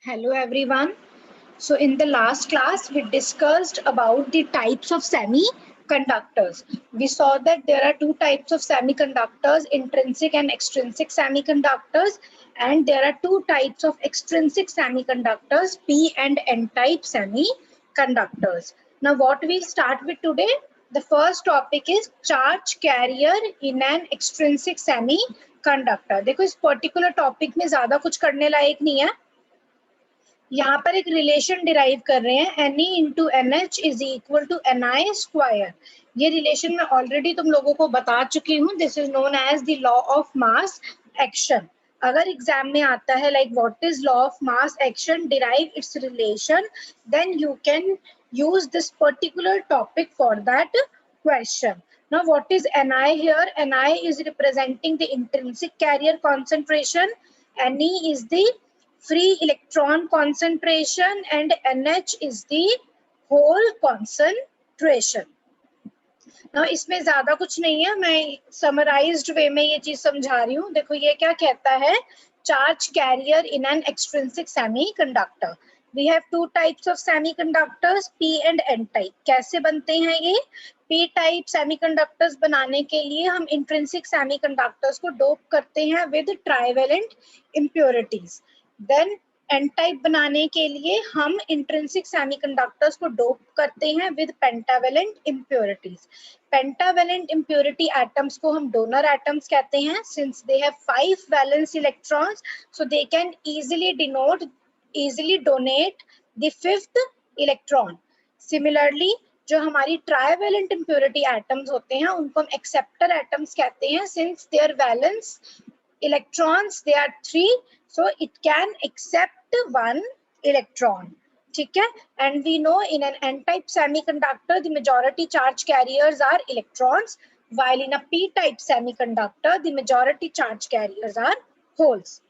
Hello everyone. So in the last class we discussed about the types of semiconductors. We saw that there are two types of semiconductors, intrinsic and extrinsic semiconductors, and there are two types of extrinsic semiconductors, P and N type semiconductors. Now what we'll start with today, the first topic is charge carrier in an extrinsic semiconductor. देखो इस particular topic में ज्यादा कुछ करने लायक नहीं है. यहाँ पर एक रिलेशन डिराइव कर रहे हैं Ne into NH is equal to Ni square. ये रिलेशन मैं ऑलरेडी तुम लोगों को बता चुकी हूँ. This is known as the law of mass action. अगर एग्जाम में आता है like what is law of mass action, derive its relation, then you can use this particular topic for that question. Now what is Ni here? Ni is representing the intrinsic carrier concentration. Ne is the free electron concentration and NH is the whole concentration. Now इसमें ज्यादा कुछ नहीं है, मैं summarised वे में ये चीज समझा रही हूँ. देखो ये क्या कहता है, charge carrier in an extrinsic semiconductor. We have two types of semiconductors, P and N type. कैसे बनते हैं ये? P type semiconductors बनाने के लिए हम intrinsic semiconductors को डोप करते हैं with trivalent impurities. Then N type बनाने के लिए हम intrinsic semiconductors को डोप करते हैं with pentavalent impurities. Pentavalent impurity atoms को हम donor atoms कहते हैं. Since they have 5 valence electrons, so they can easily donate the 5th electron. Similarly, जो हमारी ट्राइवेलेंट इम्प्योरिटी एटम्स होते हैं उनको हम एक्सेप्टर एटम्स कहते हैं. Since their valence electrons they are 3, so it can accept 1 electron. ठीक है. And we know in an n-type semiconductor the majority charge carriers are electrons, while in a p-type semiconductor the majority charge carriers are holes.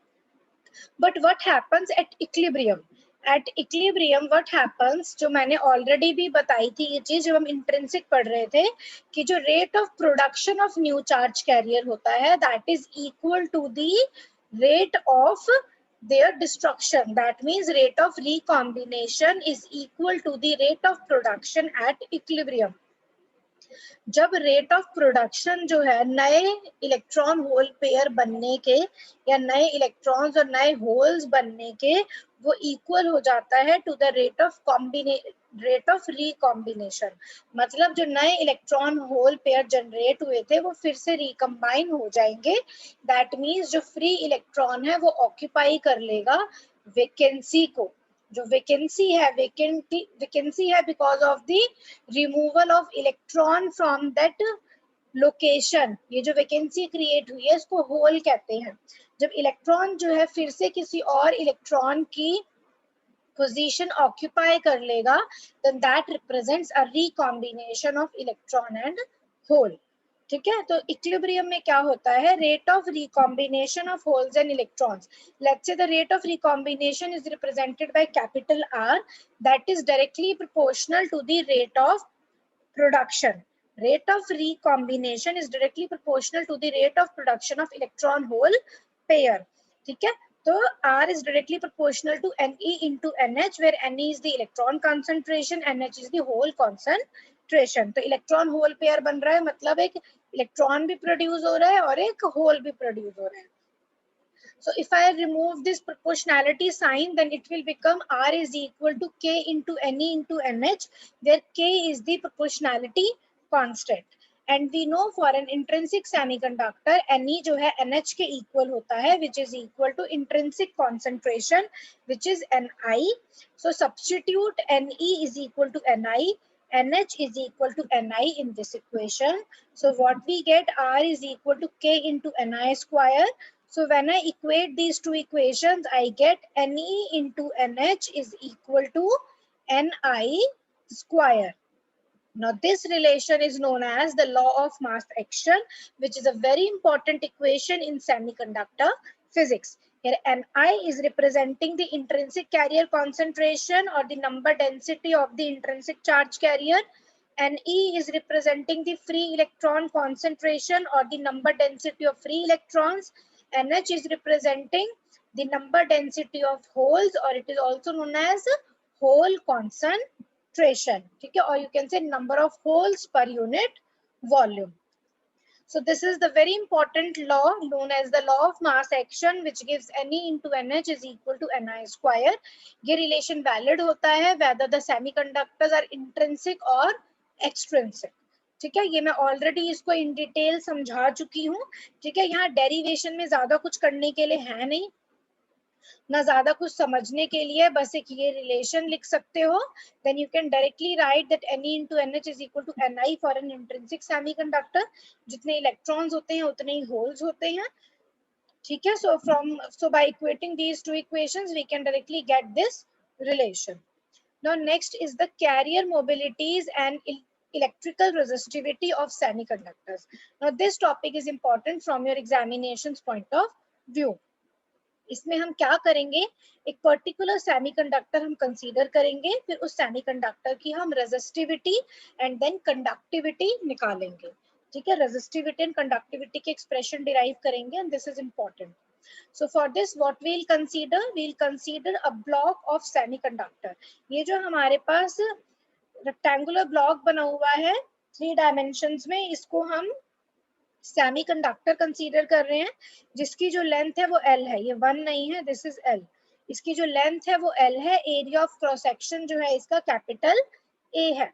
But what happens at equilibrium? At equilibrium what happens, जो मैंने already भी बताई थी ये चीज जब हम intrinsic पढ़ रहे थे, कि जो rate of production of new charge carrier होता है that is equal to the rate of their destruction. That means rate of recombination is equal to the rate of production at equilibrium. जब rate of production जो है नए electron hole pair बनने के या नए इलेक्ट्रॉन्स और नए होल्स बनने के वो इक्वल हो जाता है to the rate of recombination. मतलब जो नए इलेक्ट्रॉन होल पेयर जनरेट हुए थे वो फिर से रिकम्बाइन हो जाएंगे. दैट मीन्स जो फ्री इलेक्ट्रॉन है वो ऑक्यूपाई कर लेगा वैकेंसी को. जो वैकेंसी है because of the removal of electron from that location. ये जो वैकेंसी क्रिएट हुई है इसको होल कहते हैं. जब इलेक्ट्रॉन जो है फिर से किसी और इलेक्ट्रॉन की पोजीशन ऑक्यूपाई कर लेगा, then that represents a recombination of electron and hole. ठीक है. तो इक्विलिब्रियम में क्या होता है, rate of recombination of holes and electrons. Let's say the rate of recombination is represented by capital R, that is directly proportional to the rate of production. Rate of recombination is directly proportional to the rate of production of electron hole pair. ठीक है. तो R is directly proportional to Ne into NH, where Ne is the electron concentration, NH is the hole concentration. तो electron hole pair बन रहा है, मतलब एक electron भी प्रोड्यूस हो रहा है और एक होल भी प्रोड्यूस हो रहा है. So if I remove this proportionality sign, then it will become R is equal to K into Ne into NH, where K is the proportionality constant. And we know for an intrinsic semiconductor, Ne जो है NH के equal होता है, which is equal to intrinsic concentration, which is Ni. So substitute Ne is equal to Ni, NH is equal to Ni in this equation. So what we get, R is equal to K into Ni square. So when I equate these two equations, I get Ne into NH is equal to Ni square. Now this relation is known as the law of mass action, which is a very important equation in semiconductor physics. Here Ni is representing the intrinsic carrier concentration or the number density of the intrinsic charge carrier. Ne is representing the free electron concentration or the number density of free electrons. NH is representing the number density of holes, or it is also known as hole concentration. ठीक है, or you can say number of holes per unit volume. So this is the very important law known as the law of mass action, which gives Ne into NH is equal to Ni square. ये relation valid होता है whether the semiconductors are intrinsic or extrinsic. ठीक है, ये मैं already इसको in detail समझा चुकी हूँ. ठीक है, यहाँ डेरिवेशन में ज्यादा कुछ करने के लिए है नहीं, ना ज्यादा कुछ समझने के लिए, बस एक ये रिलेशन लिख सकते हो. Then you can directly write that Ne into NH is equal to Ni for an intrinsic semiconductor. जितने इलेक्ट्रॉन्स होते हैं उतने ही होल्स होते हैं. ठीक है, so by equating these two equations we can directly get this relation. Now next is the carrier mobilities and electrical resistivity of semiconductors. Now this topic is important from your examinations point of view. इसमें हम क्या करेंगे, एक particular semiconductor हम consider करेंगे, फिर उस semiconductor की हम रेजिस्टिविटी एंड देन कंडक्टिविटी निकालेंगे. ठीक है, रेजिस्टिविटी एंड कंडक्टिविटी के एक्सप्रेशन डिराइव करेंगे and this is important. So for this what we'll consider a block of semiconductor. ये जो हमारे पास रेक्टेंगुलर ब्लॉक बना हुआ है 3 डायमेंशंस में, इसको हम सेमीकंडक्टर कंसीडर कर रहे हैं, जिसकी जो लेंथ है वो L है. ये 1 नहीं है, दिस इज L. इसकी जो लेंथ है वो L है. एरिया ऑफ क्रॉस सेक्शन जो है इसका कैपिटल A है.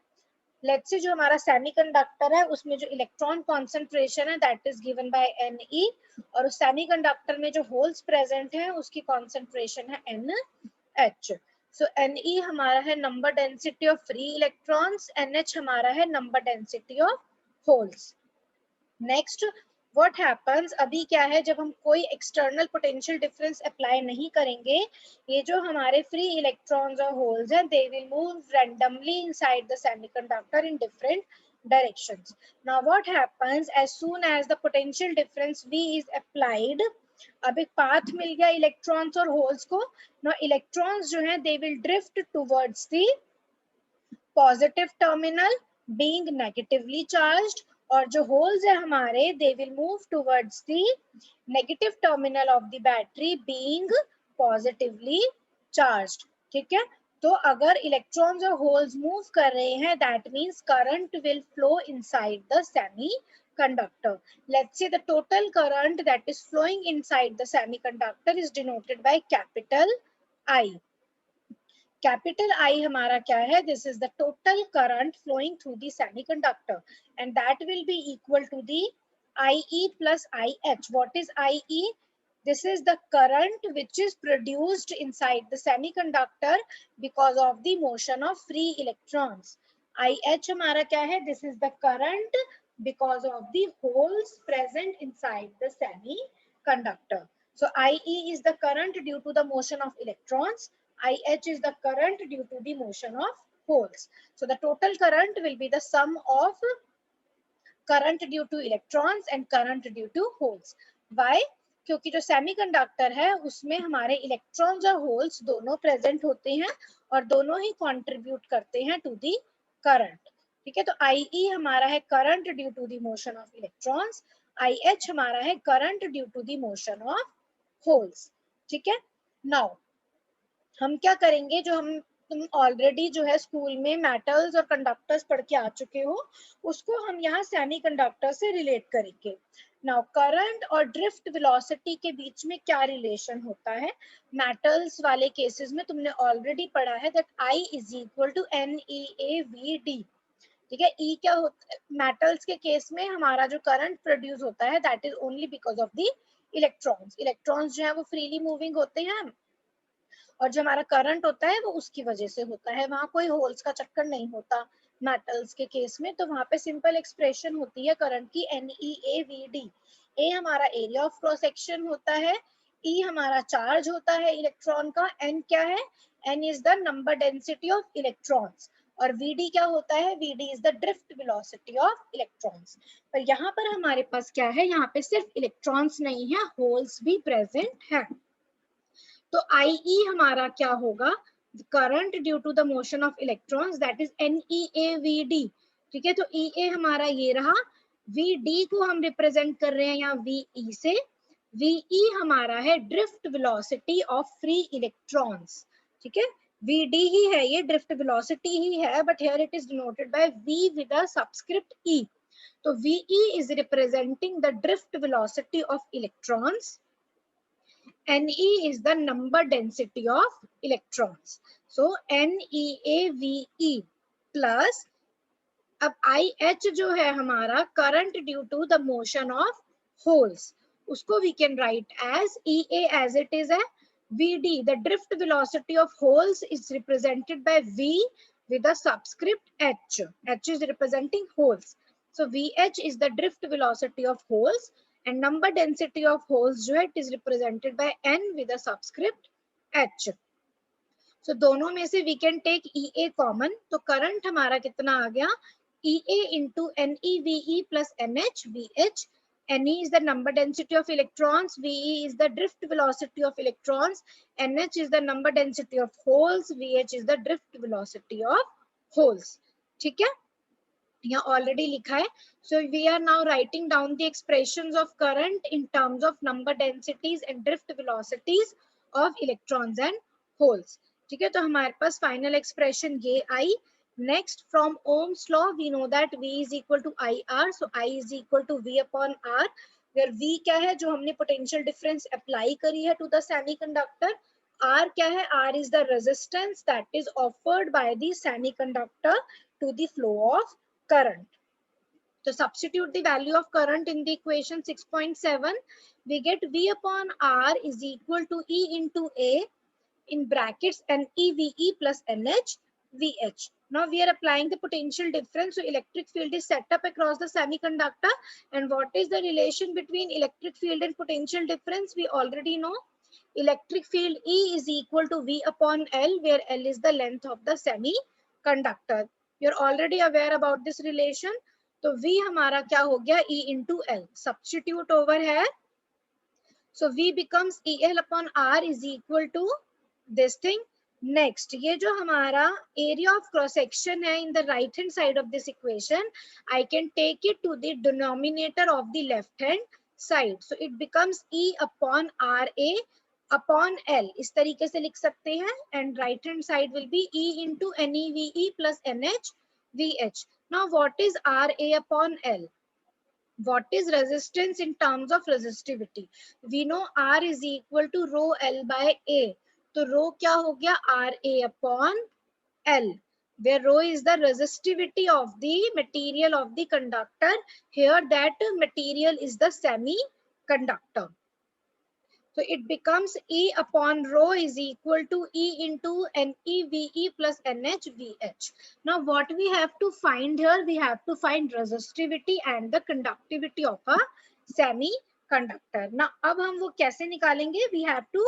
लेट्स से जो हमारा सेमीकंडक्टर है उसमें जो इलेक्ट्रॉन कॉन्सेंट्रेशन है that is given by Ne, और उस सेमीकंडक्टर में जो होल्स प्रेजेंट है उसकी कॉन्सेंट्रेशन है NH. सो Ne हमारा है number density of free electrons, NH हमारा है number density of holes. Next what happens, अभी क्या है, जब हम कोई एक्सटर्नल पोटेंशियल डिफरेंस अप्लाई नहीं करेंगे, ये जो हमारे फ्री इलेक्ट्रॉन्स और होल्स हैं they will move randomly inside the semiconductor in different directions. Now what happens, as soon as the potential difference V is applied, अब एक पाथ मिल गया इलेक्ट्रॉन्स और होल्स को. नाउ इलेक्ट्रॉन्स जो है they will drift towards the positive terminal being negatively charged, और जो holes है हमारे दे will move towards the negative terminal of the battery being positively charged. ठीक है, तो अगर इलेक्ट्रॉन्स और होल्स मूव कर रहे हैं that means current will flow inside the semiconductor. Let's say the total current that is flowing inside the semiconductor is denoted by capital I. Capital I हमारा क्या है, this is the total current flowing through the semiconductor and that will be equal to the IE plus IH. What is IE? This is the current which is produced inside the semiconductor because of the motion of free electrons. IH हमारा क्या है, this is the current because of the holes present inside the semiconductor. So IE is the current due to the motion of electrons. IH is the current due to the motion of holes. So the total current will be the sum of current due to electrons and current due to holes. Why? क्योंकि जो semiconductor है उसमें हमारे electrons और holes दोनों present होते हैं और दोनों ही कंट्रीब्यूट करते हैं टू दी करंट. ठीक है, तो IE हमारा है current due to the motion of electrons, IH हमारा है current due to the motion of holes. ठीक है, नाउ हम क्या करेंगे, जो तुम ऑलरेडी जो है स्कूल में मेटल्स और कंडक्टर्स पढ़ के आ चुके हो उसको हम यहाँ सेमीकंडक्टर से रिलेट करेंगे. नाउ करंट और ड्रिफ्ट वेलोसिटी के बीच में क्या रिलेशन होता है, मेटल्स वाले केसेस में तुमने ऑलरेडी पढ़ा है that I is equal to NeAVD. ठीक है, E क्या होता है, मेटल्स के केस में हमारा जो करंट प्रोड्यूस होता है that is only because of the electrons. Electrons जो है वो फ्रीली मूविंग होते हैं और जो हमारा करंट होता है वो उसकी वजह से होता है, वहां कोई होल्स का चक्कर नहीं होता मेटल्स के केस में. तो वहां पे सिंपल एक्सप्रेशन होती है करंट की NeAVD. A हमारा एरिया ऑफ क्रॉस सेक्शन होता है, E हमारा चार्ज होता है इलेक्ट्रॉन का, N क्या है, N is the number density of electrons, और VD क्या होता है, VD is the drift velocity of electrons. पर यहाँ पर हमारे पास क्या है, यहाँ पे सिर्फ इलेक्ट्रॉन्स नहीं है, होल्स भी प्रेजेंट है. तो IE हमारा क्या होगा, current due to the motion of electrons that is NeAVD. ठीक है, तो EA हमारा ये रहा, VD को हम रिप्रेजेंट कर रहे हैं यहाँ VE से, VE हमारा है drift velocity of free electrons, ठीक है, VD ही है, ये ड्रिफ्ट वेलोसिटी ही है, but here it is denoted bye V with a subscript E. तो VE is representing the drift velocity of electrons. NE is the number density of electrons. So NEAVE plus अब IH जो है हमारा current due to the motion of holes, उसको we can write as EA as it is a VD. The drift velocity of holes is represented by V with a subscript H. H is representing holes. So VH is the drift velocity of holes and number density of holes जो है it is represented by N with a subscript H. So दोनों में से we can take EA common, तो current हमारा कितना आ गया, EA into NEVE plus NHVH. NE is the number density of electrons, VE is the drift velocity of electrons, NH is the number density of holes, VH is the drift velocity of holes. ठीक है, यहाँ already लिखा है. So we are now writing down the expressions of current in terms of number densities and drift velocities of electrons and holes. ठीक है, तो हमारे पास final expression ये आई. Next, from Ohm's law we know that V is equal to IR, so I is equal to V upon R, where V क्या है, जो हमने पोटेंशियल डिफरेंस अप्लाई करी है टू द सेमीकंडक्टर. R क्या है, R is the resistance that is offered by the semiconductor to the flow of current. So substitute the value of current in the equation 6.7. We get V upon R is equal to E into A in brackets NEVE plus NHVH. Now we are applying the potential difference. So electric field is set up across the semiconductor. And what is the relation between electric field and potential difference? We already know. Electric field E is equal to V upon L, where L is the length of the semiconductor. You're already aware about this relation. तो V हमारा क्या हो गया, E into L. Substitute over here. So V becomes EL upon R is equal to this thing. Next, ये जो हमारा area of cross section है in the right hand side of this equation, I can take it to the denominator of the left hand side. So it becomes E upon RA upon L. इस तरीके से लिख सकते हैं. And right hand side will be E into NEVE plus NHVH. Now what is RA upon L? What is resistance in terms of resistivity? We know R is equal to rho L by A. तो rho क्या हो गया, RA upon L, where rho is the resistivity of the material of the conductor. Here that material is the semiconductor. So it becomes E upon rho is equal to E into NEVE plus NHVH. Now what we have to find here, we have to find resistivity and the conductivity of a semiconductor. Now अब हम वो कैसे निकालेंगे? We have to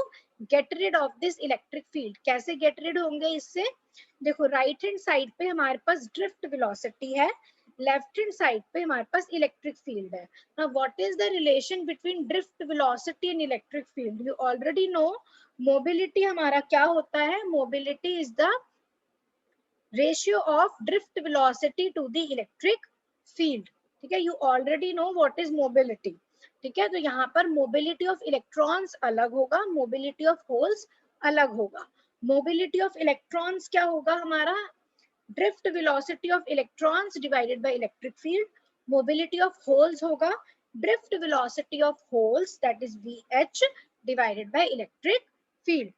get rid of this electric field. कैसे get rid होंगे इससे? देखो right hand side पे हमारे पास drift velocity है, लेफ्ट हैंड साइड पे हमारे पास इलेक्ट्रिक फील्ड है. Now what is the relation between drift velocity and electric field? You already know mobility हमारा क्या होता है. Mobility is the ratio of drift velocity to the electric field. ठीक है, you already know what is mobility. ठीक है, तो यहाँ पर मोबिलिटी ऑफ इलेक्ट्रॉन्स अलग होगा, मोबिलिटी ऑफ होल्स अलग होगा. मोबिलिटी ऑफ इलेक्ट्रॉन्स क्या होगा हमारा, drift velocity of electrons divided by electric field. Mobility of holes होगा drift velocity of holes, that is VH divided by electric field.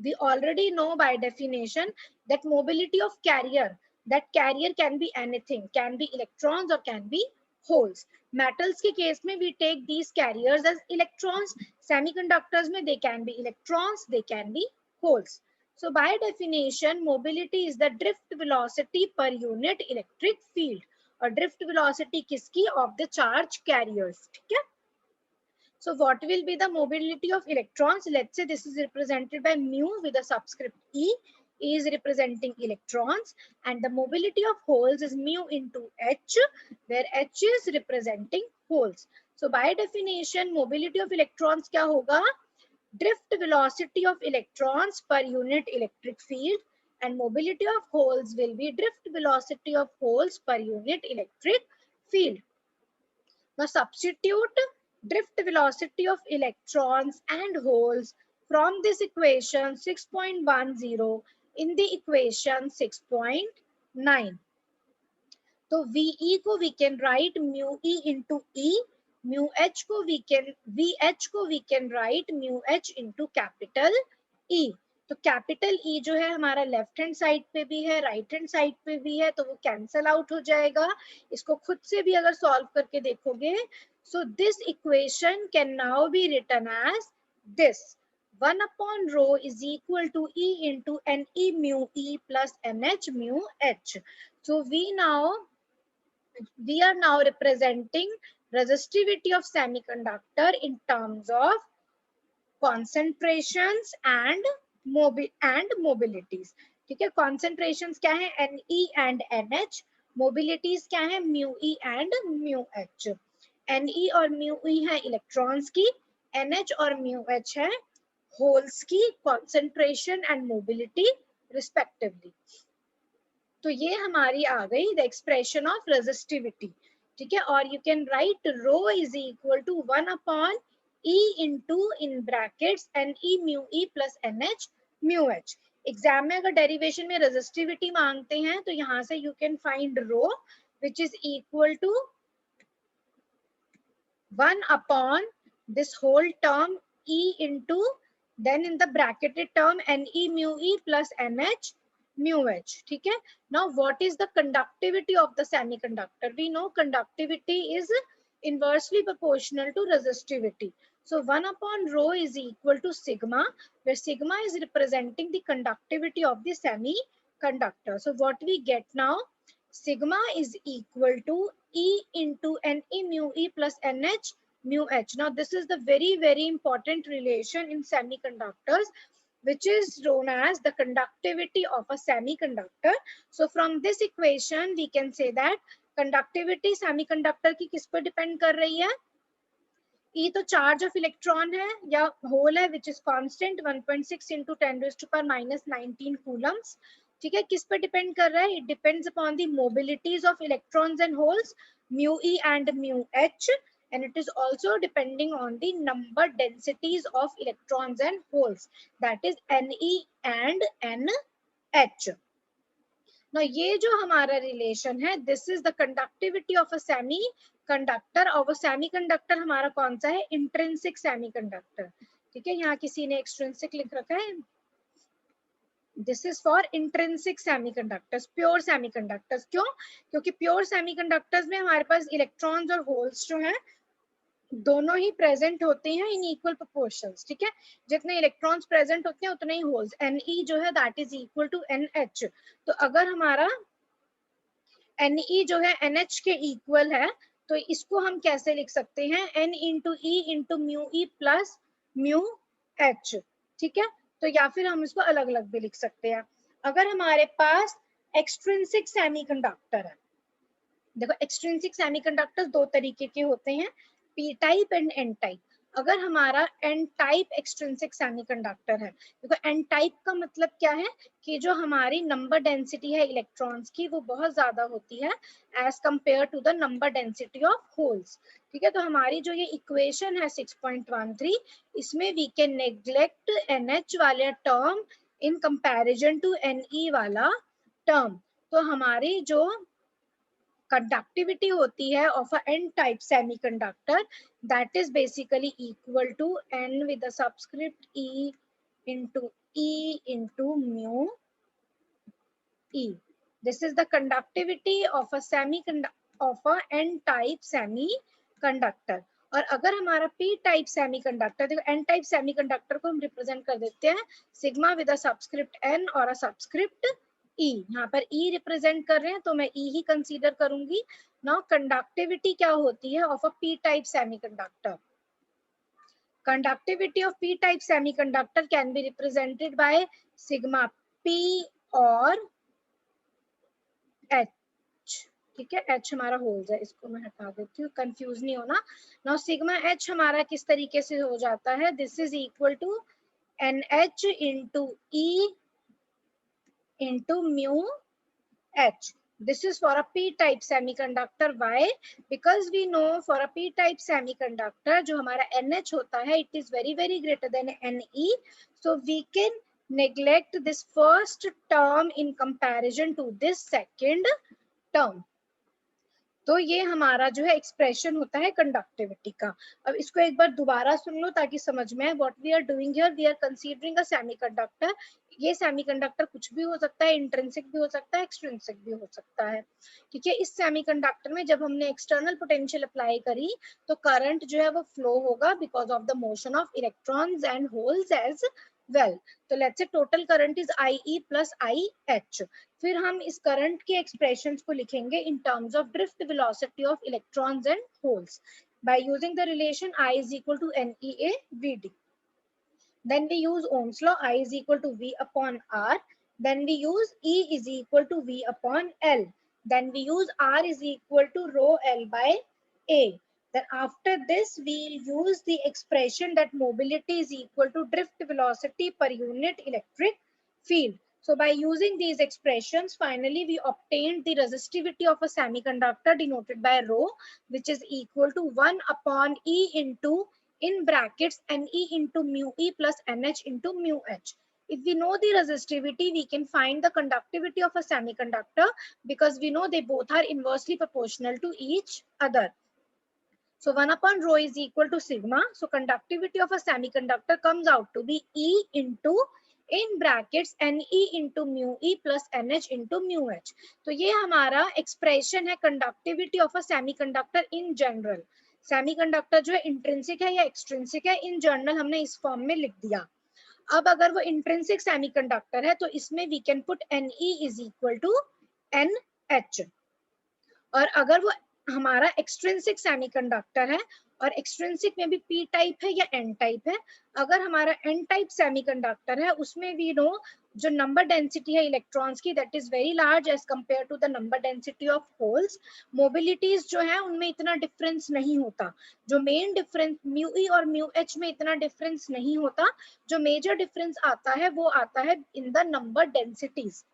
We already know by definition that mobility of carrier, that carrier can be anything, can be electrons or can be holes. Metals के case में we take these carriers as electrons. Semiconductors में they can be electrons, they can be holes. So by definition, mobility is the drift velocity per unit electric field. और drift velocity किसकी? Of the charge carriers. ठीक है? So what will be the mobility of electrons? Let's say this is represented by mu with a subscript E. E is representing electrons, and the mobility of holes is mu into H, where H is representing holes. So by definition, mobility of electrons क्या होगा? Drift velocity of electrons per unit electric field, and mobility of holes will be drift velocity of holes per unit electric field. Now substitute drift velocity of electrons and holes from this equation 6.10 in the equation 6.9. तो VE को we can write mu E into E, mu H को we can write mu H into capital E. तो capital E जो है हमारा left hand side पे भी है, राइट हैंड साइड पे भी है, तो वो कैंसल आउट हो जाएगा. इसको खुद से भी अगर सॉल्व करके देखोगे, so this equation can now be written as this: 1 upon rho is equal to E into NE mu E plus NH mu H. So we are now representing resistivity of semiconductor in terms of concentrations and mobilities. ठीक है, concentrations क्या है? Ne and NH. mobilities क्या है? mu E and mu H. Ne और mu E है electrons की, NH और mu H है होल्स की concentration and mobility respectively. तो ये हमारी आ गई द एक्सप्रेशन ऑफ रेजिस्टिविटी. ठीक है, और you can write rho is equal to 1 upon E into in brackets NE mu E plus NH mu H. Exam में अगर डेरिवेशन में रेजिस्टिविटी मांगते हैं तो यहाँ से you can find rho which is equal to 1 upon this whole term E into then in the bracketed term NE mu E plus NH mu H. ठीक है, now what is the conductivity of the semiconductor? We know conductivity is inversely proportional to resistivity. So 1 upon rho is equal to sigma, where sigma is representing the conductivity of the semiconductor. So what we get now, sigma is equal to E into NE mu E plus NH mu H. Now this is the very important relation in semiconductors, which is known as the conductivity of a semiconductor. So from this equation we can say that conductivity semiconductor की किस पर depend कर रही है? E तो charge of electron है या hole है which is constant 1.6 into 10 raised to power minus 19 coulombs. ठीक है, किस पर depend कर रहा है? It depends upon the mobilities of electrons and holes mu E and mu H. And it is also depending on the number densities of electrons and holes, that is Ne and NH. Now ये जो हमारा relation है, this is the conductivity of a semiconductor. और वो semiconductor हमारा कौन सा है? Intrinsic semiconductor. ठीक है, यहाँ किसी ने extrinsic लिख रखा है. This is for intrinsic semiconductors, pure semiconductors. क्यों? क्योंकि pure semiconductors में हमारे पास electrons और holes जो हैं दोनों ही प्रेजेंट होते हैं इन इक्वल प्रोपोर्शंस. ठीक है, जितने इलेक्ट्रॉन्स प्रेजेंट होते हैं उतने ही होल्स. Ne जो है that is equal to NH. तो अगर हमारा Ne जो है NH के इक्वल है तो इसको हम कैसे लिख सकते हैं? N into E into mu E plus mu H. ठीक है, तो या फिर हम इसको अलग अलग भी लिख सकते हैं. अगर हमारे पास एक्सट्रिंसिक सेमीकंडक्टर है, देखो एक्सट्रिंसिक सेमीकंडक्टर्स दो तरीके के होते हैं, P type and N type. अगर हमारा N टाइप एक्सट्रिंसिक सेमीकंडक्टर है, देखो N टाइप का मतलब क्या है कि जो हमारी नंबर डेंसिटी है इलेक्ट्रॉन्स की वो बहुत ज्यादा होती है as compare to the number density of holes. ठीक है, तो हमारी जो ये इक्वेशन है 6.13, इसमें वी कैन नेग्लेक्ट NH वाले term in comparison to NE वाला टर्म. तो हमारी जो conductivity होती है of a N type semiconductor, that is basically equal to N with the subscript E into mu E. This is the conductivity of a N type semiconductor. और अगर हमारा P type semiconductor, देखो N type semiconductor को हम represent कर देते हैं sigma with a subscript N और अ सबस्क्रिप्ट E. यहाँ पर E रिप्रेजेंट कर रहे हैं तो मैं E ही कंसीडर करूंगी. नाउ कंडक्टिविटी क्या होती है of a P type semiconductor? Conductivity of P type semiconductor can be represented by sigma P और H. ठीक है, H हमारा होल्स है, इसको मैं हटा देती हूँ, कंफ्यूज नहीं होना. नाउ सिग्मा H हमारा किस तरीके से हो जाता है? This is equal to NH into E into mu H. This is for a p-type semiconductor. Why? Because we know for a p-type semiconductor जो हमारा NH होता है, it is very greater than Ne. So we can neglect this first term in comparison to this second term. तो ये हमारा जो है expression होता है कंडक्टिविटी का. अब इसको एक बार दोबारा सुन लो ताकि समझ में आए. What we are doing here, we are considering a semiconductor. ये सेमीकंडक्टर कुछ भी हो सकता है, इंट्रिंसिक भी हो सकता है, एक्सट्रिंसिक भी हो सकता है. ठीक है. इस सेमीकंडक्टर में जब हमने एक्सटर्नल पोटेंशियल अप्लाई करी तो करंट जो है वो फ्लो होगा because of the motion of electrons and holes as well. तो let's say total current is IE plus IH. फिर हम इस करंट के एक्सप्रेशंस को लिखेंगे in terms of drift velocity of electrons and holes by using the relation I is equal to NEA VD. Then we use Ohm's law, I is equal to V upon R. Then we use E is equal to V upon L. Then we use R is equal to rho L by A. Then after this, we'll use the expression that mobility is equal to drift velocity per unit electric field. So by using these expressions, finally we obtained the resistivity of a semiconductor denoted by rho, which is equal to 1 upon E into, in brackets, Ne into mu E plus Nh into mu H. If we know the resistivity, we can find the conductivity of a semiconductor because we know they both are inversely proportional to each other. So 1 upon rho is equal to sigma. So conductivity of a semiconductor comes out to be E into, in brackets, Ne into mu E plus Nh into mu H. तो ये हमारा expression है conductivity of a semiconductor in general. Semiconductor जो है intrinsic है या extrinsic है, in general हमने इस फॉर्म में लिख दिया. अब अगर वो इंट्रिंसिक सेमीकंडक्टर है तो इसमें we can put Ne is equal to NH. और अगर वो हमारा एक्सट्रिंसिक सेमीकंडक्टर है और एक्सट्रिंसिक में भी पी टाइप है या एन टाइप है, अगर हमारा एन टाइप सेमीकंडक्टर है उसमें वी नो जो नंबर डेंसिटी है इलेक्ट्रॉन्स की that is very large as compare to the number density of holes. Mobilities जो है उनमें इतना डिफरेंस नहीं होता. जो मेन डिफरेंस म्यू ई और म्यू एच में इतना डिफरेंस नहीं होता. जो मेजर डिफरेंस आता है वो आता है in the number densities.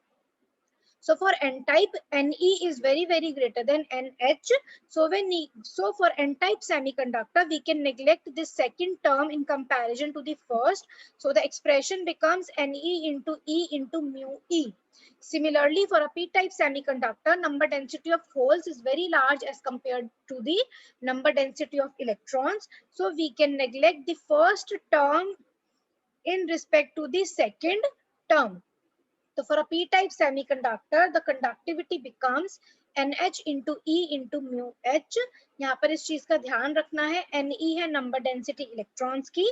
So for n-type, Ne is very greater than NH. So for n-type semiconductor, we can neglect this second term in comparison to the first. So the expression becomes Ne into E into mu E. Similarly, for a p-type semiconductor, number density of holes is very large as compared to the number density of electrons. So we can neglect the first term in respect to the second term. So for a p-type semiconductor, the conductivity becomes NH into E into mu H. यहाँ पर इस चीज का ध्यान रखना है. Ne है number density electrons की,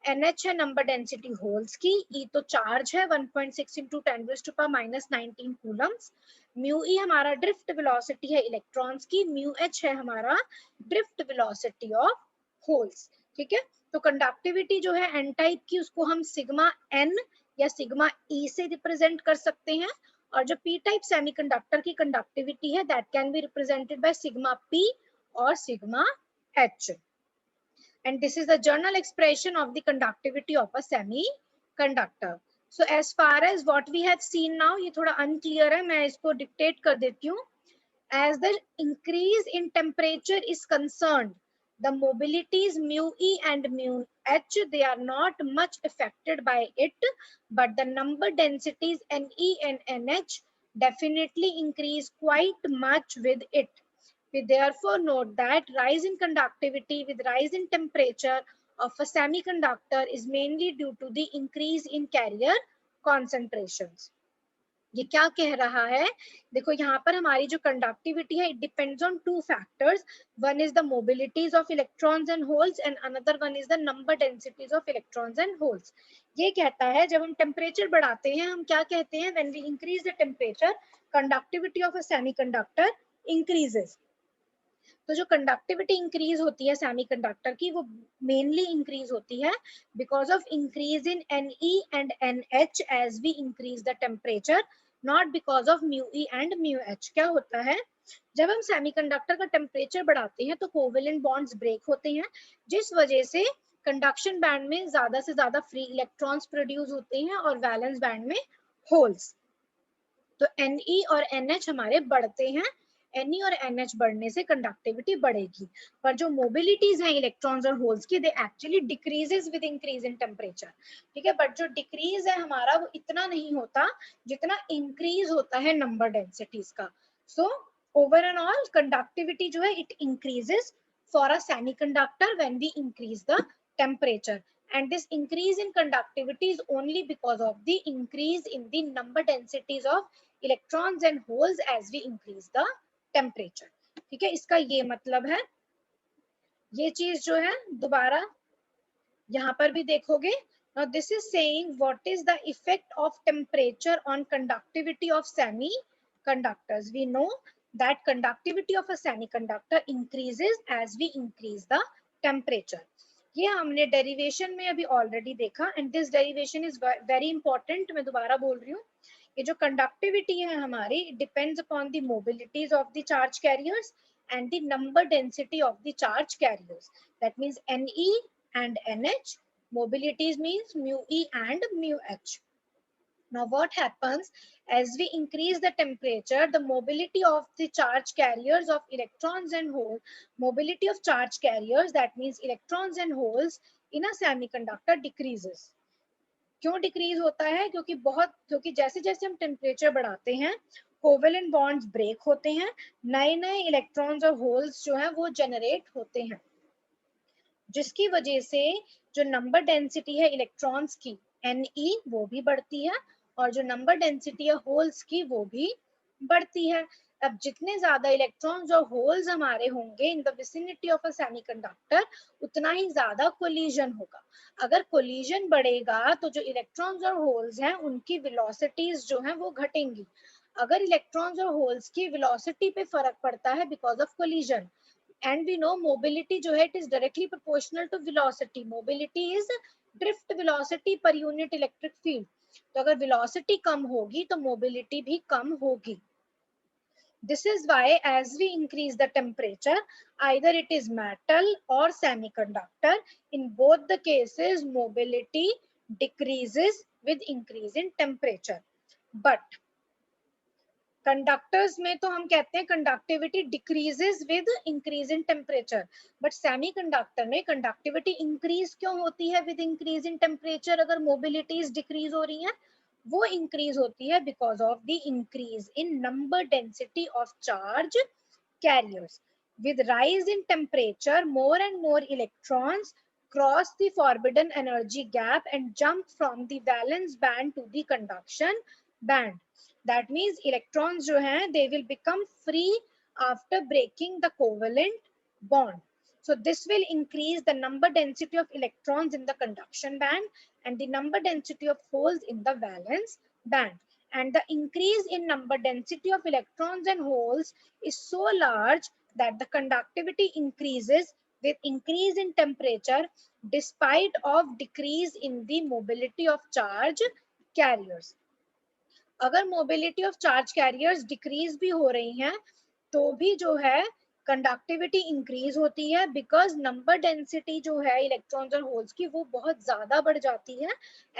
NH है नंबर डेंसिटी होल्स की, E तो चार्ज है 1.6 into 10⁻⁻19 कूलम्स. mu E हमारा ड्रिफ्ट वेलोसिटी है इलेक्ट्रॉन्स की, mu H है हमारा ड्रिफ्ट वेलोसिटी ऑफ होल्स. ठीक है. तो कंडक्टिविटी जो है एन टाइप की उसको हम सिग्मा एन या सिग्मा ई से रिप्रेजेंट कर सकते हैं, और जो पी टाइप सेमीकंडक्टर की कंडक्टिविटी है that can be represented by sigma P और sigma H. And this is the general expression of the conductivity of a semiconductor. So as far as what we have seen now, ये थोड़ा unclear है, मैं इसको dictate कर देती हूँ. As the increase in temperature is concerned, the mobilities mu E and mu H, they are not much affected by it, but the number densities Ne and NH definitely increase quite much with it. We therefore note that rise in conductivity with rise in temperature of a semiconductor is mainly due to the increase in carrier concentrations. ये क्या कह रहा है? देखो यहाँ पर हमारी जो कंडक्टिविटी है it depends on two factors. One is the mobilities of electrons and holes and another one is the number densities of electrons and holes. ये कहता है जब हम टेम्परेचर बढ़ाते हैं हम क्या कहते हैं? When we increase the temperature conductivity of a semiconductor increases. तो जो कंडक्टिविटी इंक्रीज होती है सेमीकंडक्टर की वो मेनली इंक्रीज होती है because of increase in Ne and NH as we increase the temperature, not because of mu E and mu H. क्या होता है जब हम सेमीकंडक्टर का टेम्परेचर बढ़ाते हैं तो कोवेलेंट बॉन्ड्स ब्रेक होते हैं, जिस वजह से कंडक्शन बैंड में ज्यादा से ज्यादा फ्री इलेक्ट्रॉन्स प्रोड्यूस होते हैं और वैलेंस बैंड में होल्स. तो Ne और NH हमारे बढ़ते हैं, Ne और NH बढ़ने से कंडक्टिविटी बढ़ेगी, पर जो मोबिलिटीज हैं इलेक्ट्रॉन्स और होल्स की, they actually decreases with increase in temperature, ठीक है, बट जो डिक्रीज है हमारा वो इतना नहीं होता जितना इंक्रीज होता है नंबर डेंसिटीज का। So over and all conductivity जो है it increases for a semiconductor when we increase the temperature, and this increase in conductivity is only because of the increase in the number densities of electrons and holes as we increase the temperature, ठीक है, इसका ये मतलब है। ये चीज जो है दोबारा यहाँ पर भी देखोगे, now this is saying what is the effect of temperature on conductivity of semiconductors. We know that conductivity of a semiconductor increases as we increase the temperature. ये हमने डेरिवेशन में अभी ऑलरेडी देखा, and this derivation is very important, मैं दोबारा बोल रही हूँ। ये जो कंडक्टिविटी है हमारी depends upon the mobilities of the charge carriers and the number density of the charge carriers. That means Ne and NH. Mobilities means mu E and mu H. Now what happens as we increase the temperature, the mobility of the charge carriers of electrons and holes, mobility of charge carriers, that means electrons and holes in a semiconductor decreases. क्यों decrease होता है? क्योंकि जैसे जैसे हम temperature बढ़ाते हैं covalent bonds break होते हैं, नए नए इलेक्ट्रॉन्स और होल्स जो है वो जनरेट होते हैं, जिसकी वजह से जो नंबर डेंसिटी है इलेक्ट्रॉन्स की Ne वो भी बढ़ती है, और जो नंबर डेंसिटी है होल्स की वो भी बढ़ती है। अब जितने ज्यादा इलेक्ट्रॉन्स और होल्स हमारे होंगे in the vicinity of a semiconductor, उतना ही ज्यादा कोलिजन होगा। अगर कोलिजन बढ़ेगा तो जो इलेक्ट्रॉन्स और होल्स हैं उनकी वेलोसिटीज जो हैं वो घटेंगी। अगर इलेक्ट्रॉन्स और होल्स की वेलोसिटी पे फर्क पड़ता है because of collision, and we know mobility जो है it is directly proportional to velocity. Mobility is drift velocity per unit electric field. तो अगर velocity कम होगी तो mobility भी कम होगी। This is why as we increase the temperature, either it is metal or semiconductor, in both the cases mobility decreases with increase in temperature. But conductors में तो हम कहते हैं conductivity decreases with increase in temperature, but semiconductor में conductivity increase क्यों होती है with increase in temperature? अगर मोबिलिटीज डिक्रीज हो रही हैं, वो इंक्रीज होती है because of the increase in number density of charge carriers. With rise in temperature, more and more electrons cross the forbidden energy gap and jump from the valence band to the conduction band. That means electrons जो हैं they will become free after breaking the covalent bond. So this will increase the number density of electrons in the conduction band and the number density of holes in the valence band. And the increase in number density of electrons and holes is so large that the conductivity increases with increase in temperature despite of decrease in the mobility of charge carriers. अगर mobility of charge carriers decrease भी हो रही हैं तो भी जो है conductivity increase होती है, बिकॉज नंबर डेंसिटी जो है इलेक्ट्रॉन्स और होल्स की वो बहुत ज्यादा बढ़ जाती है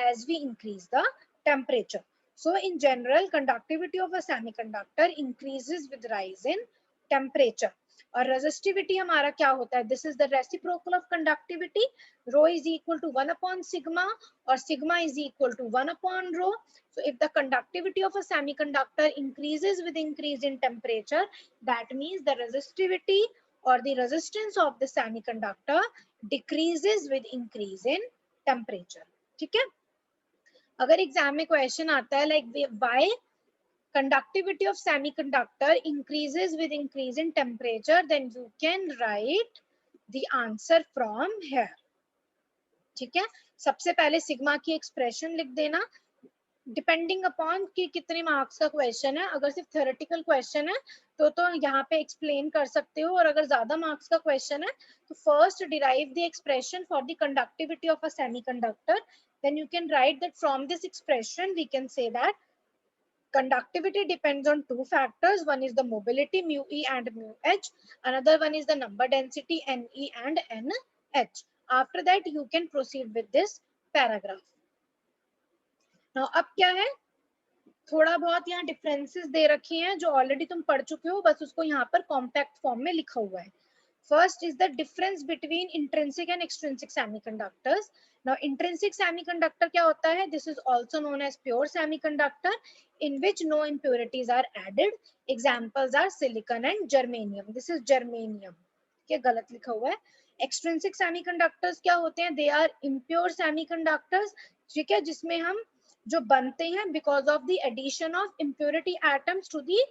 as we increase the temperature. So in general conductivity of a semiconductor increases with rise in temperature. और रेजिस्टिविटी हमारा क्या होता है? This is the reciprocal of conductivity, rho is equal to 1 upon sigma और sigma is equal to 1 upon rho. So if the conductivity of a semiconductor increases with increase in temperature, that means the resistivity or the resistance of the semiconductor decreases with increase in temperature. ठीक है? अगर exam में question आता है like why conductivity of semiconductor increases with increase in temperature, then you can write the answer from here. ठीक है? सबसे पहले सिग्मा की एक्सप्रेशन लिख देना, डिपेंडिंग अपॉन कि कितने मार्क्स का क्वेश्चन है। अगर सिर्फ थ्योरेटिकल क्वेश्चन है तो यहाँ पे एक्सप्लेन कर सकते हो, और अगर ज्यादा मार्क्स का क्वेश्चन है तो first derive the expression for the conductivity of a semiconductor, then you can write that from this expression we can say that conductivity depends on two factors. One is the mobility mu E and mu H, another one is the number density Ne and NH. After that you can proceed with this paragraph. Now अब क्या है? थोड़ा बहुत यहाँ differences दे रखे हैं जो already तुम पढ़ चुके हो, बस उसको यहाँ पर कॉम्पैक्ट फॉर्म में लिखा हुआ है. First is the difference between intrinsic and extrinsic semiconductors. Now, intrinsic semiconductor क्या होता है? This is also known as pure semiconductor, in which no impurities are added. Examples are silicon and germanium. This is germanium. क्या गलत लिखा हुआ है? Extrinsic semiconductors क्या होते हैं? They are impure semiconductors. ठीक है, जिसमें हम जो बनते हैं because of the addition of impurity atoms to the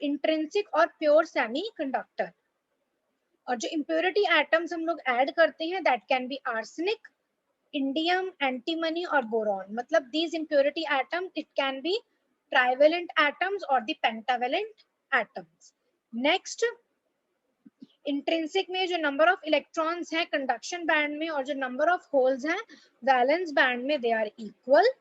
intrinsic or pure semiconductor. और जो इम्प्योरिटी एटम्स हम लोग ऐड करते हैं that can be arsenic, indium, antimony और बोरॉन. मतलब these impurity atoms it can be trivalent atoms और the pentavalent atoms. Next, intrinsic में जो नंबर ऑफ इलेक्ट्रॉन्स हैं कंडक्शन बैंड में और जो नंबर ऑफ होल्स हैं वैलेंस बैंड में they are equal.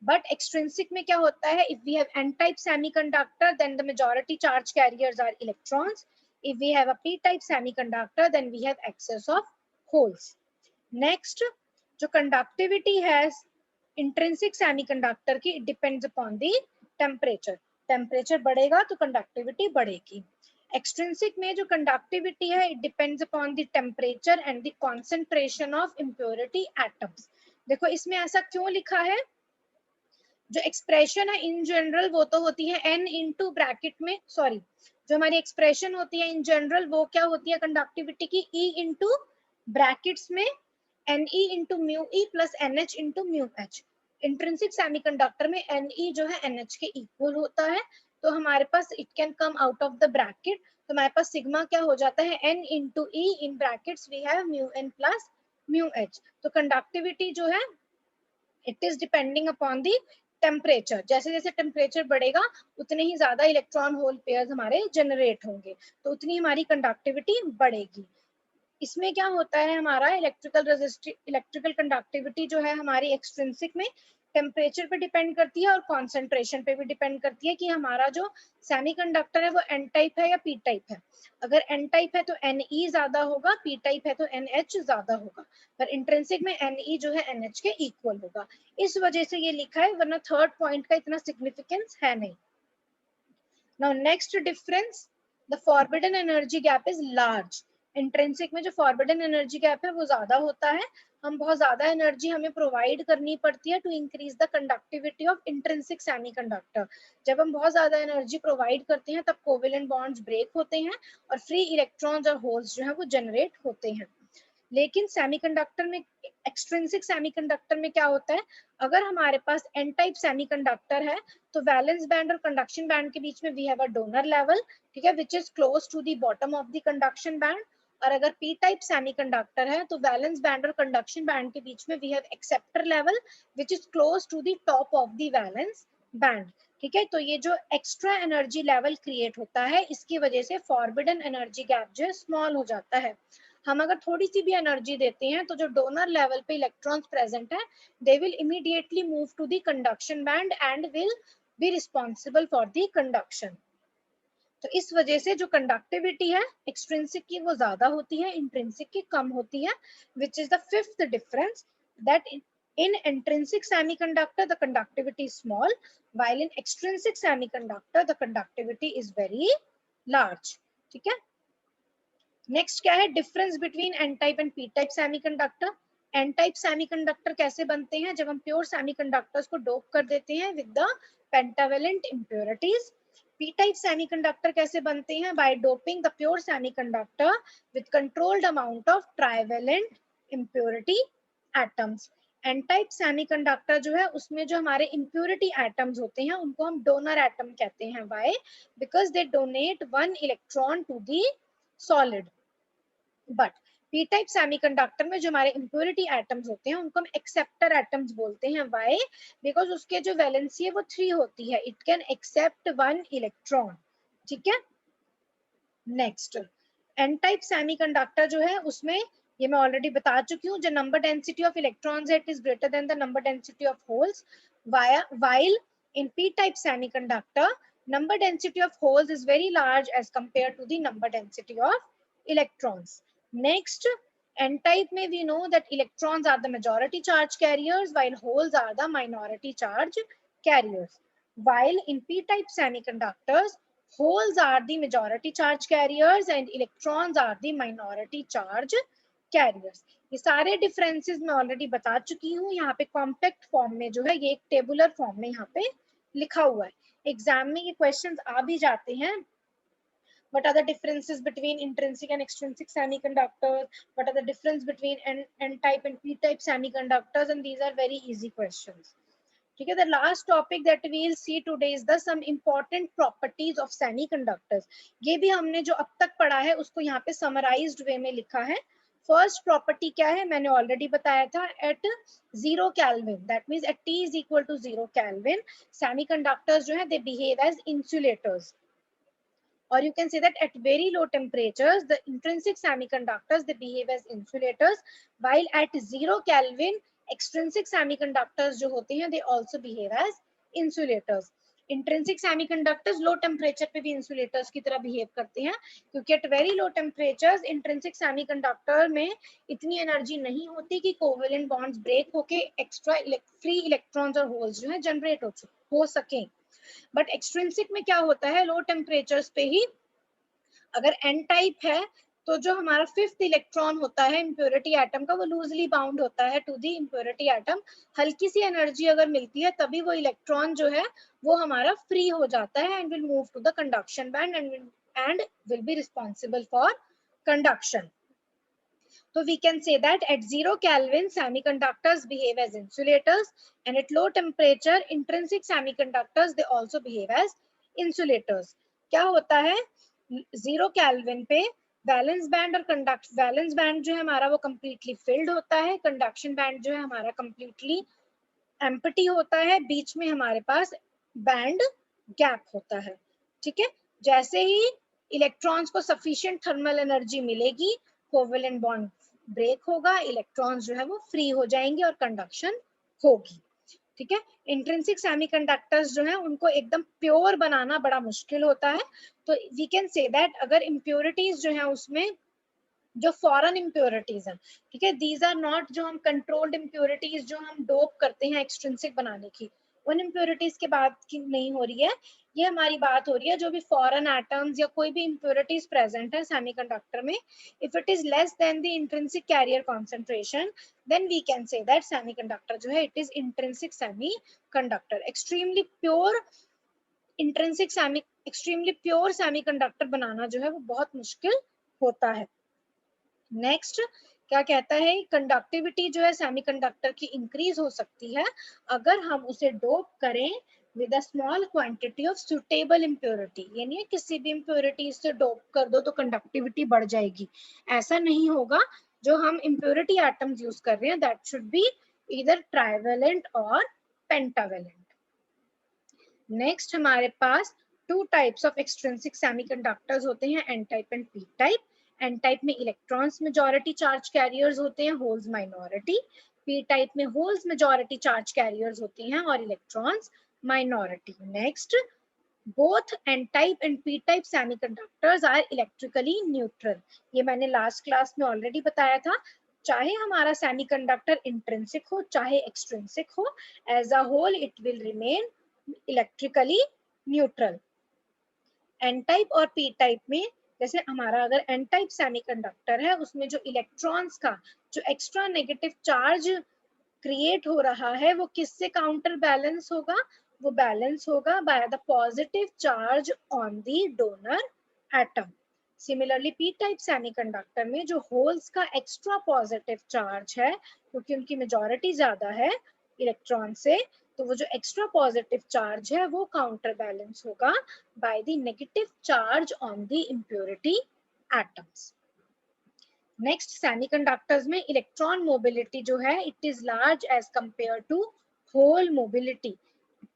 But extrinsic में क्या होता है? If we have N type semiconductor then the majority charge carriers are electrons. If we have a p-type semiconductor, then we have excess of holes. Next, जो conductivity है intrinsic semiconductor की, it depends upon the temperature. Temperature बढ़ेगा तो conductivity बढ़ेगी. Extrinsic में जो conductivity है it depends upon the temperature and the concentration of impurity atoms. देखो इसमें ऐसा क्यों लिखा है? जो एक्सप्रेशन है इन जनरल वो तो होती है n इंटू ब्रैकेट में, सॉरी, जो हमारी एक्सप्रेशन होती है इन जनरल वो क्या होती है कंडक्टिविटी की? E इंटू ब्रैकेट्स में Ne into mu E plus NH into mu H. Intrinsic semiconductor में Ne जो है NH के इक्वल होता है, तो हमारे पास it can come out of the bracket, तो हमारे पास सिग्मा क्या हो जाता है? N into E in brackets we have mu N plus mu H. तो कंडक्टिविटी जो है it is depending upon the temperature. जैसे जैसे टेम्परेचर बढ़ेगा उतने ही ज्यादा इलेक्ट्रॉन होल पेयर्स हमारे जनरेट होंगे, तो उतनी हमारी कंडक्टिविटी बढ़ेगी. इसमें क्या होता है हमारा इलेक्ट्रिकल कंडक्टिविटी जो है हमारी एक्सट्रिंसिक में टेम्परेचर पे डिपेंड करती है और कॉन्सेंट्रेशन पे भी डिपेंड करती है कि हमारा जो सेमीकंडक्टर है वो एन टाइप है या पी टाइप है. अगर एन टाइप है तो Ne ज्यादा होगा, पी टाइप है तो NH ज्यादा होगा, पर इंट्रिंसिक में Ne जो है NH के इक्वल होगा. इस वजह से ये लिखा है, वरना थर्ड पॉइंट का इतना सिग्निफिकेंस है नहीं. Now next difference, the forbidden energy gap is large. Intrinsic में जो फॉरबिडन एनर्जी गैप है वो ज्यादा होता है. हम बहुत ज्यादा एनर्जी हमें प्रोवाइड करनी पड़ती है to increase the conductivity of intrinsic semiconductor. जब हम बहुत ज्यादा एनर्जी प्रोवाइड करते हैं तब कोवेलेंट बॉन्ड्स ब्रेक होते हैं और फ्री इलेक्ट्रॉन्स और होल्स जो है वो जनरेट होते हैं. लेकिन सेमीकंडक्टर में, एक्सट्रिंसिक सेमीकंडक्टर में क्या होता है? अगर हमारे पास एन टाइप सेमीकंडक्टर है तो वैलेंस बैंड और कंडक्शन बैंड के बीच में we have a donor level, ठीक है, which is close to the bottom of the conduction band. और अगर पी टाइप सेमीकंडक्टर है तो वैलेंस बैंड और कंडक्शन बैंड के बीच में we have acceptor level which is close to the top of the valence band. ठीक है, तो ये जो एक्स्ट्रा एनर्जी लेवल क्रिएट होता है इसकी वजह से फॉरबिडन एनर्जी गैप जो है स्मॉल हो जाता है. हम अगर थोड़ी सी भी एनर्जी देते हैं तो जो डोनर लेवल पे इलेक्ट्रॉन्स प्रेजेंट है they will immediately move to the conduction band and will be responsible for the conduction. तो इस वजह से जो कंडक्टिविटी है एक्सट्रिंसिक की वो ज्यादा होती है, इंट्रिंसिक की कम होती है, which is the fifth difference, that in intrinsic semiconductor the conductivity is small while in extrinsic semiconductor the conductivity is very large. ठीक है, नेक्स्ट क्या है? Difference between N type and P type semiconductor. N type semiconductor कैसे बनते हैं? जब हम pure semiconductors को डोप कर देते हैं with the pentavalent impurities. P type semiconductor कैसे बनते हैं? By doping the pure semiconductor with controlled amount of trivalent impurity atoms. N type semiconductor जो है उसमें जो हमारे इंप्योरिटी एटम्स होते हैं उनको हम डोनर एटम कहते हैं. Why? Because they donate one electron to the solid. But P type semiconductor में जो हमारे इंप्योरिटी एटम्स होते हैं उनको हम एक्सेप्टर एटम्स बोलते हैं. व्हाई? बिकॉज उसके जो वैलेंसी है वो 3 होती है, इट कैन एक्सेप्ट 1 इलेक्ट्रॉन. ठीक है, नेक्स्ट एन टाइप सेमीकंडक्टर जो है उसमें ये मैं ऑलरेडी बता चुकी हूँ, जो नंबर डेंसिटी ऑफ इलेक्ट्रॉन्स है it is greater than the number density of holes. while in p type semiconductor number density of holes is very large as compared to the number density of electrons. Next, n type में we know that electrons are the majority charge carriers while holes are the minority charge carriers. while in p-type semiconductors holes are the majority charge carriers and electrons are the minority charge carriers. ये सारे differences मैं already बता चुकी हूँ. यहाँ पे compact form में जो है ये एक टेबुलर फॉर्म में यहाँ पे लिखा हुआ है. एग्जाम में ये क्वेश्चंस आ भी जाते हैं. What are the differences between intrinsic and extrinsic semiconductors? What are the difference between n-type and p-type semiconductors? And these are very easy questions. ठीक है. The last topic that we will see today is the some important properties of semiconductors. ये भी हमने जो अब तक पढ़ा है उसको यहाँ पे summarized way में लिखा है. फर्स्ट प्रॉपर्टी क्या है मैंने ऑलरेडी बताया था. At 0 kelvin, that means at T is equal to 0 kelvin, semiconductors जो है they behave as insulators. Or you can say that at very low temperatures, the intrinsic semiconductors, they behave as insulators, while at 0 Kelvin, extrinsic semiconductors जो होते हैं, they also behave as insulators. Intrinsic semiconductors low temperature पे भी insulators की तरह behave करते हैं, क्योंकि at very low temperatures, intrinsic semiconductor में इतनी energy नहीं होती कि covalent bonds break होके extra free electrons और holes जो है generate हो सकें. बट एक्सट्रिंसिक में क्या होता है, लो टेम्परेचर्स पे ही अगर एन टाइप है तो जो हमारा फिफ्थ इलेक्ट्रॉन होता है इम्प्योरिटी एटम का वो लूजली बाउंड होता है टू द इम्प्योरिटी एटम. हल्की सी एनर्जी अगर मिलती है तभी वो इलेक्ट्रॉन जो है वो हमारा फ्री हो जाता है and will move to the conduction band and will be responsible for conduction. So we can say that at 0 Kelvin, semiconductors behave as insulators, and at low temperature, intrinsic semiconductors, they also behave as insulators. क्या होता है 0 Kelvin पे valence band और valence band जो है हमारा वो completely filled होता है, कंडक्शन बैंड जो है हमारा completely empty होता है, बीच में हमारे पास बैंड गैप होता है. ठीक है. जैसे ही इलेक्ट्रॉन्स को सफिशिएंट थर्मल एनर्जी मिलेगी, कोवेलेंट बॉन्ड ब्रेक होगा, इलेक्ट्रॉन्स जो है वो फ्री हो जाएंगे और कंडक्शन होगी. ठीक है. इंट्रिंसिक सेमीकंडक्टर्स जो है उनको एकदम प्योर बनाना बड़ा मुश्किल होता है. तो वी कैन से दैट अगर इम्प्योरिटीज जो है उसमें जो फॉरेन इम्प्योरिटीज हैं, ठीक है, दीज आर नॉट जो हम कंट्रोल्ड इम्प्योरिटीज जो हम डोप करते हैं एक्सट्रिंसिक बनाने की, उन इम्प्योरिटीज की बात की नहीं हो रही है. ये हमारी बात हो रही है जो भी फॉरेन एटम्स या कोई भी इम्प्योरिटीज प्रेजेंट है सेमीकंडक्टर में, if it is less than the intrinsic carrier concentration, then we can say that semiconductor जो है it is intrinsic semiconductor. Extremely pure intrinsic extremely pure semiconductor बनाना जो है वो बहुत मुश्किल होता है. नेक्स्ट क्या कहता है, कंडक्टिविटी जो है सेमीकंडक्टर की इंक्रीज हो सकती है अगर हम उसे डोप करें with a small quantity of suitable impurity. यानी किसी भी इम्प्योरिटी से डोप कर दो तो कंडक्टिविटी बढ़ जाएगी, ऐसा नहीं होगा. जो हम इम्प्योरिटी एटम्स यूज कर रहे हैं that should be either trivalent और पेंटावेलेंट. नेक्स्ट हमारे पास two types of extrinsic semiconductors होते हैं, N type and P type. N type में इलेक्ट्रॉन्स मेजॉरिटी चार्ज कैरियर्स होते हैं, होल्स माइनॉरिटी. पी टाइप में होल्स मेजॉरिटी चार्ज कैरियर्स होते हैं और electrons minority. Next, both n type and p type semiconductors are electrically neutral. ये मैंने last class में ऑलरेडी बताया था. चाहे हमारा सेमीकंडक्टर इंट्रिंसिक हो चाहे एक्सट्रिंसिक हो, as a whole it will remain electrically neutral. N type और पी टाइप में जैसे हमारा अगर एन टाइप सेमीकंडक्टर है उसमें जो इलेक्ट्रॉन्स का जो एक्स्ट्रा नेगेटिव चार्ज क्रिएट हो रहा है वो किससे काउंटर बैलेंस होगा, वो बैलेंस होगा by the positive charge on the donor atom. Similarly P type semiconductor में जो होल्स का एक्स्ट्रा पॉजिटिव चार्ज है क्योंकि उनकी मेजॉरिटी ज्यादा है इलेक्ट्रॉन से, तो वो जो एक्स्ट्रा पॉजिटिव चार्ज है वो काउंटर बैलेंस होगा by the negative charge on the impurity atoms. Next, semiconductors में इलेक्ट्रॉन मोबिलिटी जो है it is large as compare to hole mobility.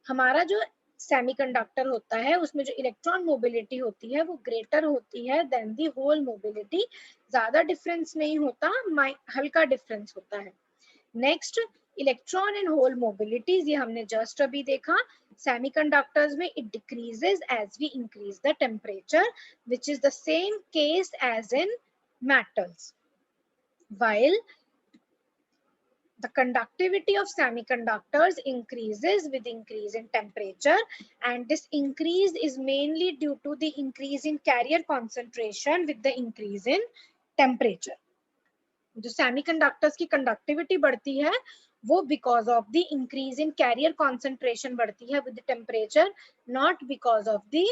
हमारा जो सेमीकंडक्टर होता है उसमें जो इलेक्ट्रॉन मोबिलिटी होती है वो ग्रेटर होती है देन दी होल मोबिलिटी. ज्यादा डिफरेंस नहीं होता, हल्का डिफरेंस होता है. Next, electron and hole mobilities, ये हमने जस्ट अभी देखा. सेमीकंडक्टर्स में it decreases as we increase the temperature which is the same case as in metals. While the conductivity of semiconductors increases with increase in temperature, and this increase is mainly due to the increase in carrier concentration with the increase in temperature. जो semiconductors की conductivity बढ़ती है वो because of the increase in carrier concentration बढ़ती है with the temperature, not because of the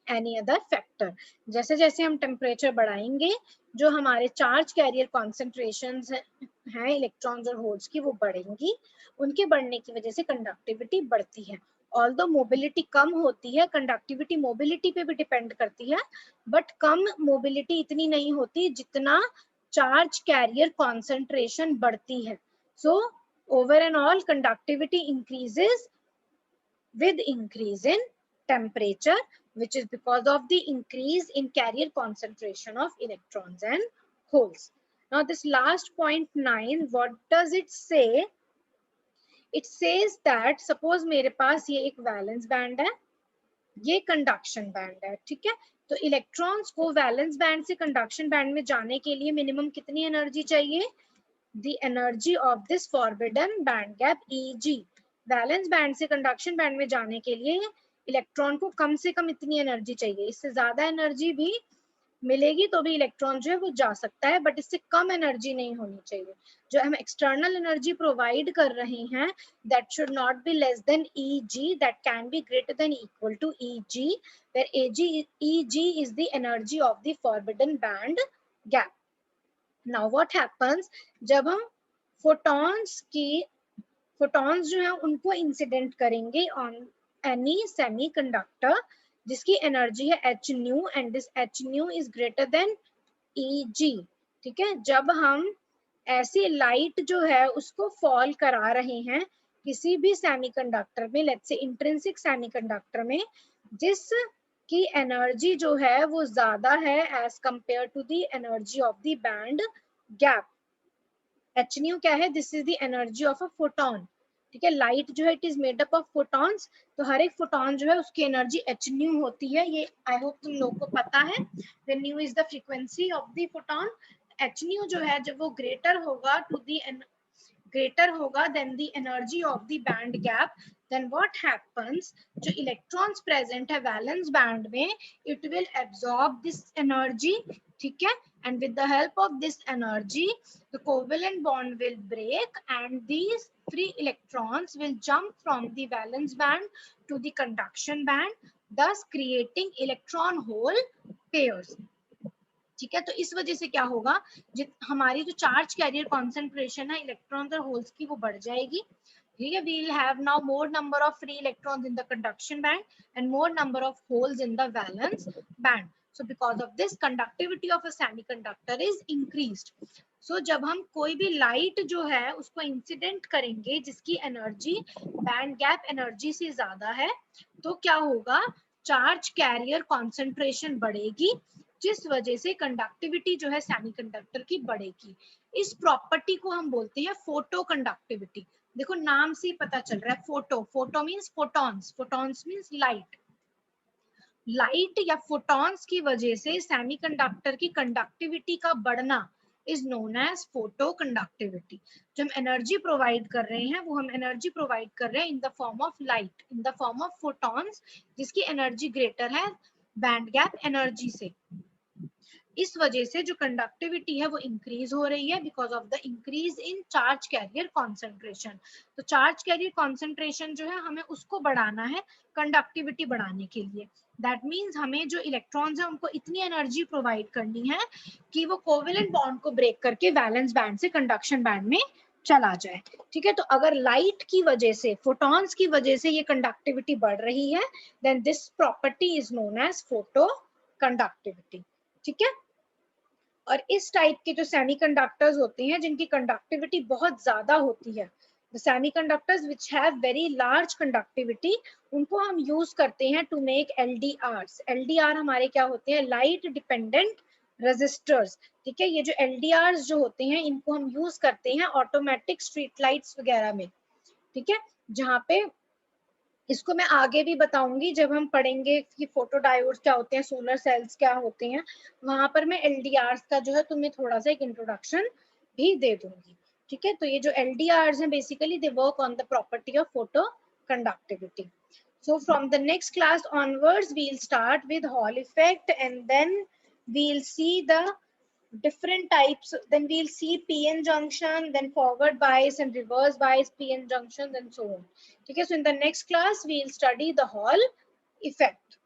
any other factor. जैसे जैसे हम टेम्परेचर बढ़ाएंगे जो हमारे चार्ज कैरियर कॉन्सेंट्रेशंस हैं इलेक्ट्रॉन्स और होल्स की वो बढ़ेंगी, उनके बढ़ने की वजह से कंडक्टिविटी बढ़ती है. ऑल्दो मोबिलिटी कम होती है, कंडक्टिविटी मोबिलिटी पे भी डिपेंड करती है, बट कम मोबिलिटी इतनी नहीं होती जितना चार्ज कैरियर कॉन्सेंट्रेशन बढ़ती है. सो over and all conductivity increases with increase in temperature, which is because of the increase in carrier concentration of electrons and holes. Now this last point 9, what does it say? It says that suppose मेरे पास ये एक valence band है, ये conduction band है, ठीक है. तो electrons को वैलेंस बैंड से कंडक्शन बैंड में जाने के लिए मिनिमम कितनी एनर्जी चाहिए? The energy of this forbidden band gap Eg. Valence band से कंडक्शन बैंड में जाने के लिए इलेक्ट्रॉन को कम से कम इतनी एनर्जी चाहिए. इससे ज्यादा एनर्जी भी मिलेगी तो भी इलेक्ट्रॉन जो है वो जा सकता है, बट इससे कम एनर्जी नहीं होनी चाहिए. जो हम एक्सटर्नल एनर्जी प्रोवाइड कर रहे हैं that should not be less than Eg, that can be greater than equal to Eg, where Eg is the energy of the forbidden band gap. Now what happens जब हम photons जो है उनको incident करेंगे on any semiconductor जिसकी energy है h nu and this h nu is greater than Eg, ठीक है. जब हम ऐसी लाइट जो है उसको फॉल करा रहे हैं किसी भी सेमीकंडक्टर में, लेट्स से इंट्रिंसिक सेमीकंडक्टर में, जिस की एनर्जी जो है वो ज्यादा है as compare to the energy of the band gap. h nu क्या है? This is the energy of a photon, ठीक है. लाइट जो है it is made up of photons, तो हर एक फोटोन जो है उसकी एनर्जी h nu होती है. ये आई होप तुम लोग को पता है. The nu is the frequency of the photon. h nu जो है जब वो ग्रेटर होगा than the energy of the band gap, then what happens जो इलेक्ट्रॉन्स प्रेजेंट है वैलेंस बैंड में it will absorb this energy, ठीक है. and with the help of this energy the covalent bond will break and these free electrons will jump from the valence band to the conduction band, thus creating electron hole pairs, ठीक है. तो इस वजह से क्या होगा, हमारी जो चार्ज कैरियर कॉन्सेंट्रेशन है इलेक्ट्रॉन्स और होल्स की वो बढ़ जाएगी. ठीक है. we will have now more number of free electrons in the conduction band and more number of holes in the valence band. So because of this conductivity of a semiconductor is increased. So जब हम कोई भी light जो है उसको incident करेंगे जिसकी energy band gap energy से ज्यादा है तो क्या होगा, चार्ज कैरियर कॉन्सेंट्रेशन बढ़ेगी जिस वजह से कंडक्टिविटी जो है सेमीकंडक्टर की बढ़ेगी. इस प्रॉपर्टी को हम बोलते हैं फोटो कंडक्टिविटी. देखो नाम से ही पता चल रहा है photo. Photo means photons, photons means light. Light या फोटॉन्स की वजह से सेमीकंडक्टर की कंडक्टिविटी का बढ़ना is known as photo conductivity. जो हम एनर्जी प्रोवाइड कर रहे हैं वो हम एनर्जी प्रोवाइड कर रहे हैं in the form of light, in the form of photons जिसकी एनर्जी ग्रेटर है बैंड गैप एनर्जी से. इस वजह से जो कंडक्टिविटी है वो इंक्रीज हो रही है because of the increase in charge carrier concentration. तो चार्ज कैरियर कॉन्सेंट्रेशन जो है हमें उसको बढ़ाना है कंडक्टिविटी बढ़ाने के लिए. दैट मीन्स हमें जो इलेक्ट्रॉन्स है उनको इतनी एनर्जी प्रोवाइड करनी है कि वो कोवेलेंट बॉन्ड को ब्रेक करके वैलेंस बैंड से कंडक्शन बैंड में चला जाए. ठीक है. तो अगर लाइट की वजह से, फोटॉन्स की वजह से ये कंडक्टिविटी बढ़ रही है then this property is known as photo conductivity. ठीक है. और इस टाइप के जो सेमीकंडक्टर्स होते हैं जिनकी कंडक्टिविटी बहुत ज्यादा होती है, the semiconductors which have very large conductivity, उनको हम यूज करते हैं टू मेक LDRs. LDR हमारे क्या होते हैं, लाइट डिपेंडेंट रेजिस्टर्स. ठीक है. ये जो LDRs जो होते हैं इनको हम यूज करते हैं ऑटोमेटिक स्ट्रीट लाइट्स वगैरह में. ठीक है. जहाँ पे इसको मैं आगे भी बताऊंगी जब हम पढ़ेंगे कि फोटो डायोड्स क्या होते हैं, सोलर सेल्स क्या होते हैं, वहां पर मैं LDRs का जो है तुम्हें थोड़ा सा एक इंट्रोडक्शन भी दे दूंगी. ठीक है, तो ये जो LDRs हैं basically they work on the property of photo conductivity. So from the next class onwards, we'll start with Hall effect, and then we'll see the different types. Then we'll see PN junction, then forward bias and reverse bias PN junctions, and so on. Okay, so in the next class, we'll study the Hall effect.